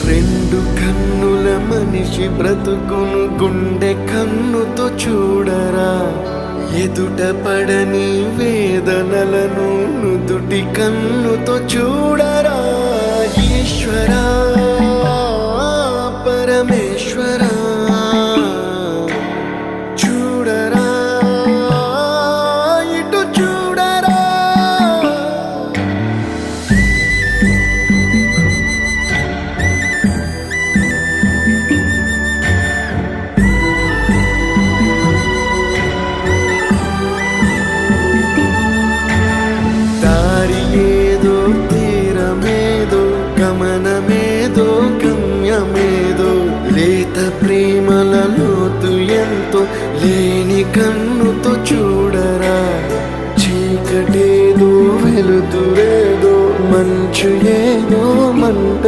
రెండు కన్నుల మనిషి బ్రతుకును గుండె కన్నుతో చూడరా, ఎదుట పడని వేదనలను నుదుటి కన్నుతో చూడరా. ఈశ్వరా పరమేశ్వరా చూడరా, ఇటు చూడరా. దారి ఏదో తీరమేదో గమనమేదో గమ్యమేదో, లేత ప్రేమల లోతు ఎంతో లేని కన్నుతో చూడరా. చీకటేదో వెలుతురేదో మంచు ఏదో మంట